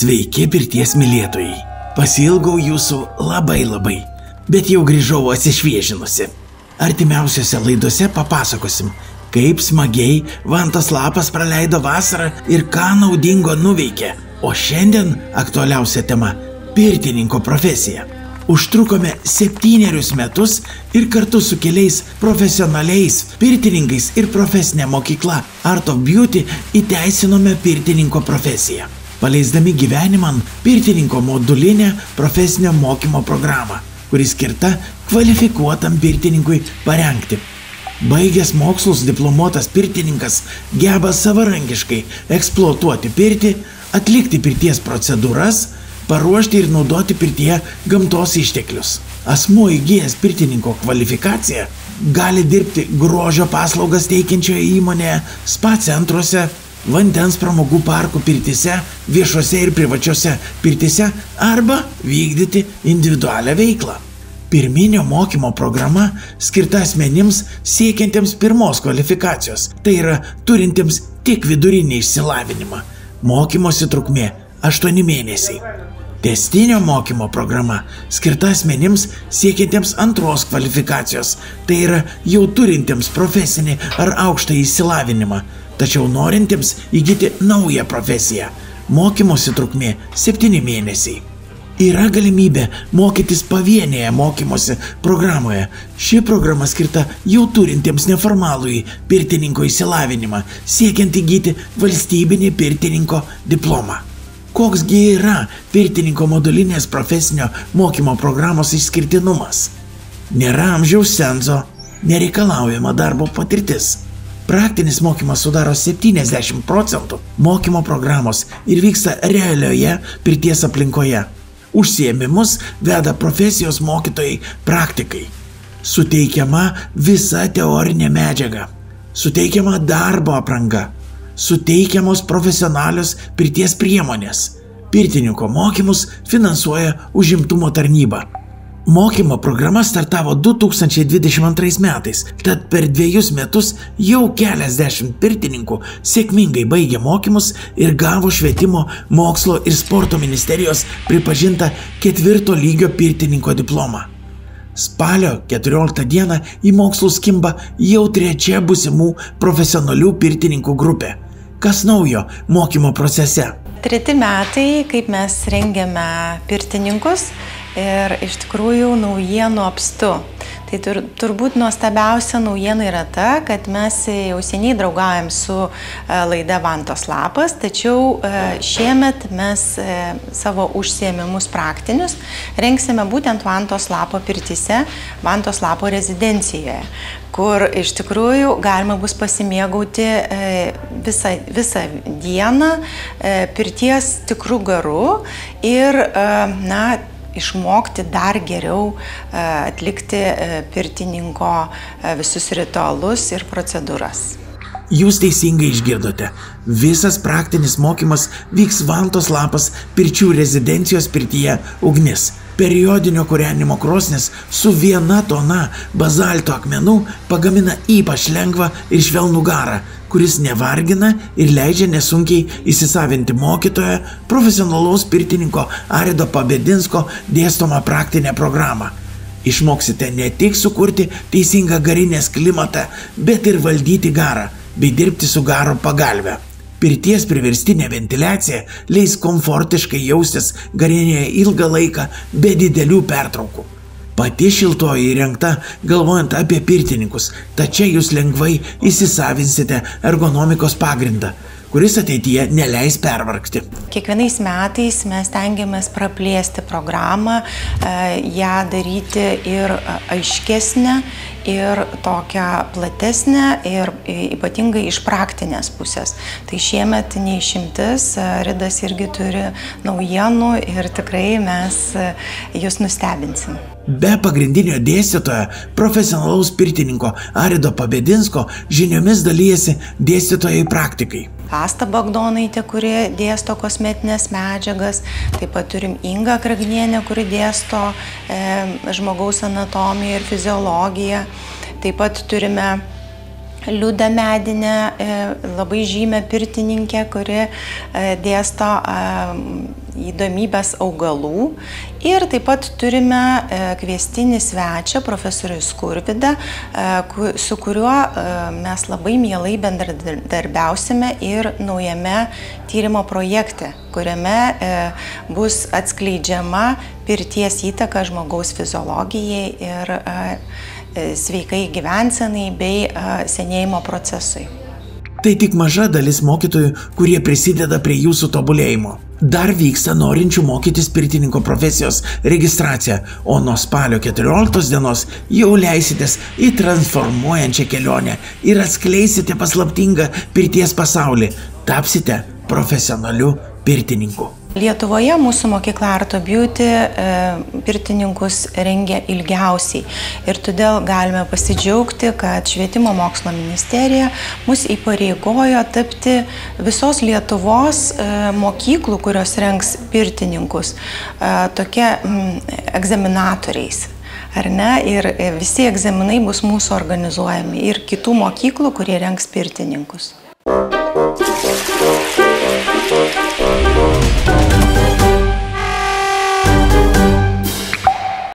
Sveiki, pirties mylėtojai. Pasiilgau jūsų labai, bet jau grįžau atsišviežinusi. Artimiausiose laidose papasakosim, kaip smagiai Vantos Lapas praleido vasarą ir ką naudingo nuveikė. O šiandien aktualiausia tema – pirtininko profesija. Užtrukome 7 metus ir kartu su keliais profesionaliais pirtininkais ir profesinė mokykla Art of Beauty įteisinome pirtininko profesiją, paleisdami gyvenimą pirtininko modulinę profesinio mokymo programą, kuri skirta kvalifikuotam pirtininkui parengti. Baigęs mokslus diplomuotas pirtininkas geba savarankiškai eksploatuoti pirtį, atlikti pirties procedūras, paruošti ir naudoti pirtyje gamtos išteklius. Asmuo įgijęs pirtininko kvalifikaciją gali dirbti grožio paslaugas teikiančioje įmonėje, spa centruose, vandens pramogų parkų pirtyse, viešose ir privačiose pirtyse arba vykdyti individualią veiklą. Pirminio mokymo programa skirta asmenims siekiantiems pirmos kvalifikacijos, tai yra turintiems tik vidurinį išsilavinimą. Mokymosi trukmė 8 mėnesiai. Tęstinio mokymo programa skirta asmenims siekiantiems antros kvalifikacijos, tai yra jau turintiems profesinį ar aukštą išsilavinimą, tačiau norintiems įgyti naują profesiją. Mokymosi trukmė 7 mėnesiai. Yra galimybė mokytis pavienėje mokymosi programoje. Ši programa skirta jau turintiems neformalųjį pirtininko išsilavinimą, siekiant įgyti valstybinį pirtininko diplomą. Koksgi yra pirtininko modulinės profesinio mokymo programos išskirtinumas? Nėra amžiaus cenzo, nereikalaujama darbo patirtis. Praktinis mokymas sudaro 70% mokymo programos ir vyksta realioje pirties aplinkoje. Užsiėmimus veda profesijos mokytojai praktikai. Suteikiama visa teorinė medžiaga. Suteikiama darbo apranga. Suteikiamos profesionalios pirties priemonės. Pirtininko mokymus finansuoja užimtumo tarnyba. Mokymo programa startavo 2022 metais, tad per 2 metus jau keliasdešimt pirtininkų sėkmingai baigė mokymus ir gavo švietimo, mokslo ir sporto ministerijos pripažintą 4 lygio pirtininko diplomą. Spalio 14 dieną į mokslus kimba jau 3 būsimų profesionalių pirtininkų grupė. Kas naujo mokymo procese? 3 metai, kaip mes rengiame pirtininkus ir iš tikrųjų naujienų apstu. Tai turbūt nuostabiausia naujiena yra ta, kad mes jau seniai draugaujam su laida Vantos Lapas, tačiau šiemet mes savo užsiėmimus praktinius rengsime būtent Vantos Lapo pirtyse, Vantos Lapo rezidencijoje, kur iš tikrųjų galima bus pasimėgauti visą dieną pirties tikrų garų ir išmokti dar geriau atlikti pirtininko visus ritualus ir procedūras. Jūs teisingai išgirdote. Visas praktinis mokymas vyks Vantos Lapas pirčių rezidencijos pirtyje Ugnis. Periodinio kūrenimo krosnis su 1 tona bazalto akmenų pagamina ypač lengvą ir švelnų garą, kuris nevargina ir leidžia nesunkiai įsisavinti mokytojo, profesionalaus pirtininko Arido Pabedinsko dėstomą praktinę programą. Išmoksite ne tik sukurti teisingą garinės klimatą, bet ir valdyti garą bei dirbti su garo pagalve. Pirties priverstinė ventiliacija leis komfortiškai jaustis garinėje ilgą laiką be didelių pertraukų. Pati šiltoji įrengta galvojant apie pirtininkus, tačiau jūs lengvai įsisavinsite ergonomikos pagrindą, kuris ateityje neleis pervargti. Kiekvienais metais mes tengiamės praplėsti programą, ją daryti ir aiškesnę, ir tokią platesnę, ir ypatingai iš praktinės pusės. Tai šiemet neišimtis, Ridas irgi turi naujienų ir tikrai mes jūs nustebinsim. Be pagrindinio dėstytojo, profesionalaus pirtininko Arido Pabedinsko žiniomis dalyjasi dėstytojai praktikai. Asta Bagdonaitė, kuri dėsto kosmetinės medžiagas, taip pat turim Ingą Kragnienę, kuri dėsto žmogaus anatomiją ir fiziologiją, taip pat turime Liudą Medinę, labai žymę pirtininkę, kuri dėsto įdomybės augalų. Ir taip pat turime kviestinį svečią, profesorių Skurvydą, su kuriuo mes labai mielai bendradarbiausime ir naujame tyrimo projekte, kuriame bus atskleidžiama pirties įtaka žmogaus fiziologijai ir sveikai gyvensenai bei senėjimo procesui. Tai tik maža dalis mokytojų, kurie prisideda prie jūsų tobulėjimo. Dar vyksta norinčių mokytis pirtininko profesijos registracija, o nuo spalio 14 dienos jau leisitės į transformuojančią kelionę ir atskleisite paslaptingą pirties pasaulį. Tapsite profesionaliu pirtininku. Lietuvoje mūsų mokykla Art of Beauty pirtininkus rengia ilgiausiai ir todėl galime pasidžiaugti, kad Švietimo mokslo ministerija mus įpareigojo tapti visos Lietuvos mokyklų, kurios rengs pirtininkus, tokie egzaminatoriais. Ar ne? Ir visi egzaminai bus mūsų organizuojami ir kitų mokyklų, kurie rengs pirtininkus.